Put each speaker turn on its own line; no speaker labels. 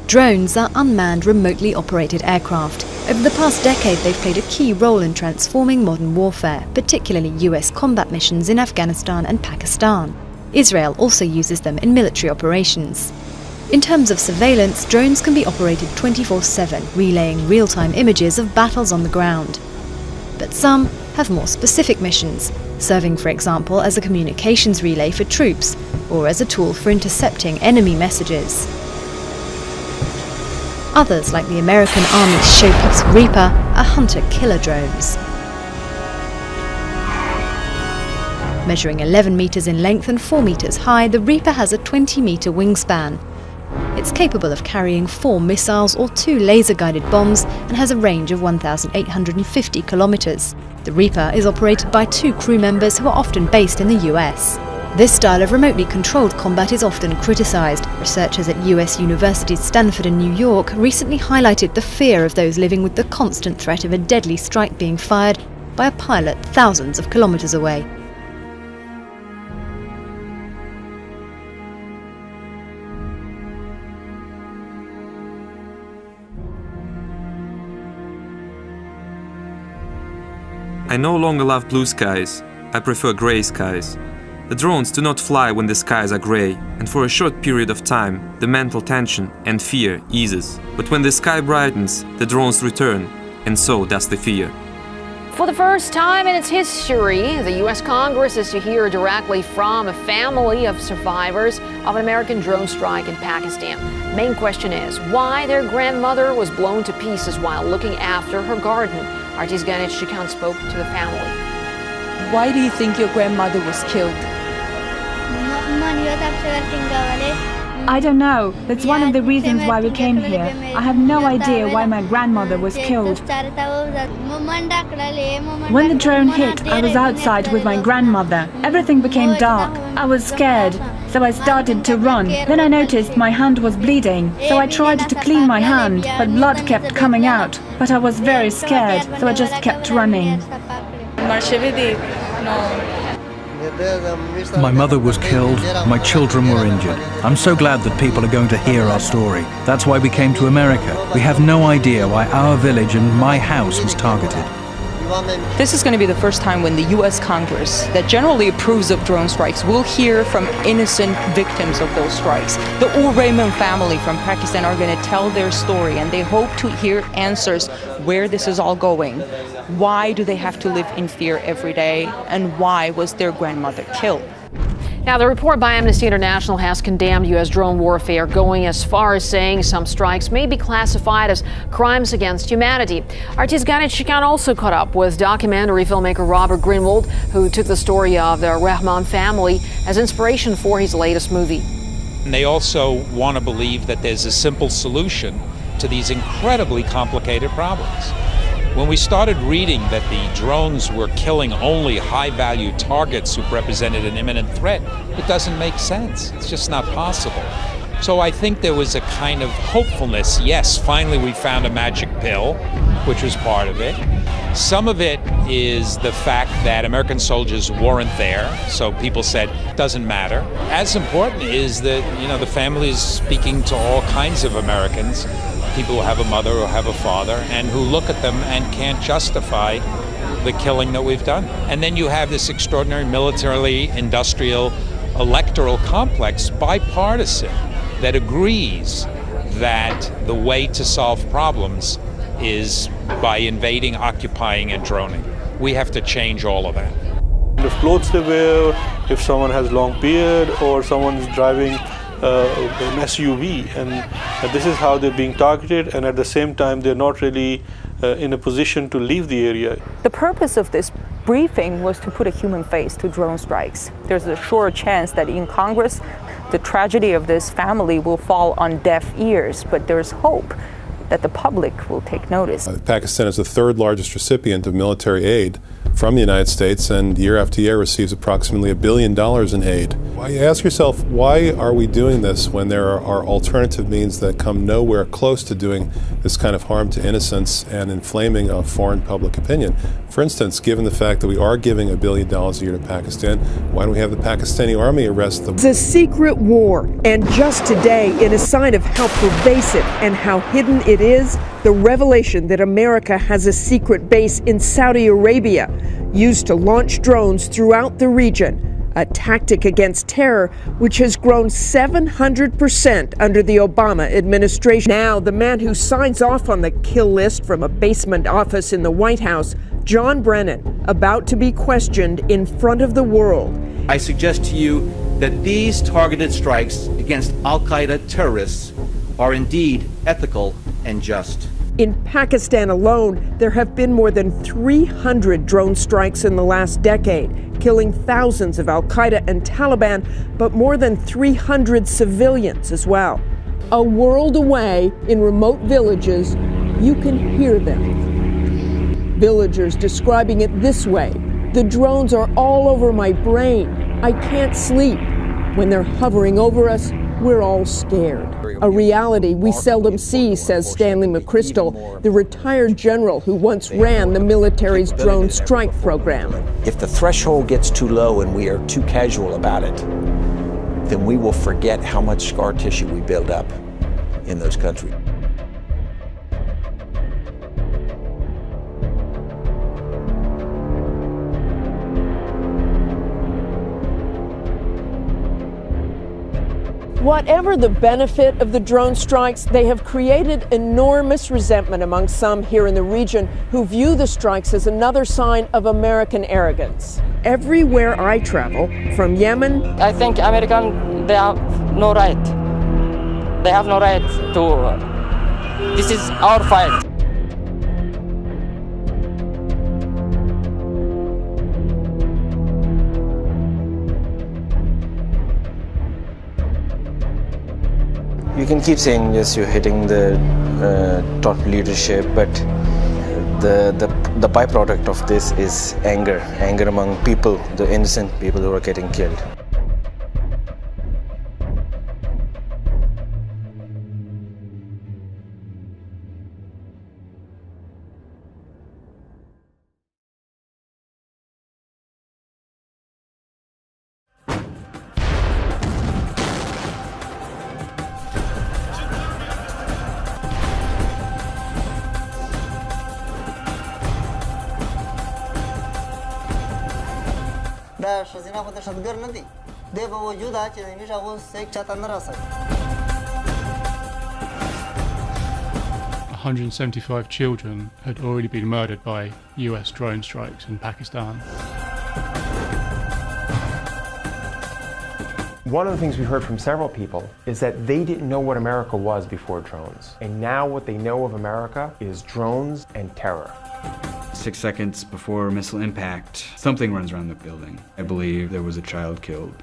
Drones are unmanned, remotely operated aircraft. Over the past decade, they've played a key role in transforming modern warfare, particularly US combat missions in Afghanistan and Pakistan. Israel also uses them in military operations. In terms of surveillance, drones can be operated 24/7, relaying real-time images of battles on the ground. But some have more specific missions, serving, for example, as a communications relay for troops or as a tool for intercepting enemy messages. Others, like the American Army's showpiece Reaper, are hunter-killer drones. Measuring 11 meters in length and 4 meters high, the Reaper has a 20-meter wingspan. It's capable of carrying 4 missiles or 2 laser-guided bombs and has a range of 1,850 kilometers. The Reaper is operated by 2 crew members who are often based in the US. This style of remotely controlled combat is often criticized. Researchers at US universities Stanford and New York recently highlighted the fear of those living with the constant threat of a deadly strike being fired by a pilot thousands of kilometers away.
I no longer love blue skies. I prefer gray skies. The drones do not fly when the skies are gray, and for a short period of time, the mental tension and fear eases. But when the sky brightens, the drones return, and so does the fear.
For the first time in its history, the U.S. Congress is to hear directly from a family of survivors of an American drone strike in Pakistan. Main question is why their grandmother was blown to pieces while looking after her garden. RT's Ganit Shikan spoke to the family.
Why do you think your grandmother was killed?
I don't know. That's one of the reasons why we came here. I have no idea why my grandmother was killed. When the drone hit, I was outside with my grandmother. Everything became dark. I was scared, so I started to run. Then I noticed my hand was bleeding, so I tried to clean my hand, but blood kept coming out. But I was very scared, so I just kept running.
My mother was killed, my children were injured. I'm so glad that people are going to hear our story. That's why we came to America. We have no idea why our village and my house was targeted.
This is going to be the first time when the U.S. Congress, that generally approves of drone strikes, will hear from innocent victims of those strikes. The Ur Rehman family from Pakistan are going to tell their story, and they hope to hear answers where this is all going. Why do they have to live in fear every day, and why was their grandmother killed?
Now, the report by Amnesty International has condemned U.S. drone warfare, going as far as saying some strikes may be classified as crimes against humanity. RT's Ganit Shikan also caught up with documentary filmmaker Robert Greenwald, who took the story of the Rehman family as inspiration for his latest movie.
And they also want to believe that there's a simple solution to these incredibly complicated problems. When we started reading that the drones were killing only high-value targets who represented an imminent threat, it doesn't make sense. It's just not possible. So I think there was a kind of hopefulness. Yes, finally we found a magic pill, which was part of it. Some of it is the fact that American soldiers weren't there, so people said, doesn't matter. As important is that, the family is speaking to all kinds of Americans, people who have a mother or have a father, and who look at them and can't justify the killing that we've done. And then you have this extraordinary militarily industrial electoral complex, bipartisan, that agrees that the way to solve problems is by invading, occupying, and droning. We have to change all of that.
The clothes they wear, if someone has long beard or someone's driving an SUV, and this is how they're being targeted, and at the same time they're not really in a position to leave the area.
The purpose of this briefing was to put a human face to drone strikes. There's a sure chance that in Congress the tragedy of this family will fall on deaf ears, but there's hope that the public will take notice.
Pakistan is the third largest recipient of military aid from the United States, and year after year receives approximately $1 billion in aid. You ask yourself, why are we doing this when there are alternative means that come nowhere close to doing this kind of harm to innocents and inflaming a foreign public opinion? For instance, given the fact that we are giving $1 billion a year to Pakistan, why don't we have the Pakistani army arrest them?
It's a secret war, and just today, in a sign of how pervasive and how hidden it is, the revelation that America has a secret base in Saudi Arabia used to launch drones throughout the region. A tactic against terror which has grown 700% under the Obama administration. Now, the man who signs off on the kill list from a basement office in the White House, John Brennan, about to be questioned in front of the world.
I suggest to you that these targeted strikes against al-Qaeda terrorists are indeed ethical and just.
In Pakistan alone, there have been more than 300 drone strikes in the last decade, killing thousands of al-Qaeda and Taliban, but more than 300 civilians as well. A world away in remote villages, you can hear them. Villagers describing it this way: the drones are all over my brain. I can't sleep. When they're hovering over us, we're all scared. A reality we seldom see, says Stanley McChrystal, the retired general who once ran the military's drone strike program.
If the threshold gets too low and we are too casual about it, then we will forget how much scar tissue we build up in those countries.
Whatever the benefit of the drone strikes, they have created enormous resentment among some here in the region who view the strikes as another sign of American arrogance. Everywhere I travel, from Yemen...
I think Americans, they have no right. They have no right to... This is our fight.
You can keep saying, yes, you're hitting the top leadership, but the byproduct of this is anger among people, the innocent people who are getting killed.
دا شزینه خو دهشتګر نه دی دی به وجود چې همیشه هغه سیک چاته نه رسوي
175 children had already been murdered by US drone strikes in Pakistan.
One of the things we heard from several people is that they didn't know what America was before drones. And now what they know of America is drones and terror.
6 seconds before missile impact, something runs around the building. I believe there was a child killed.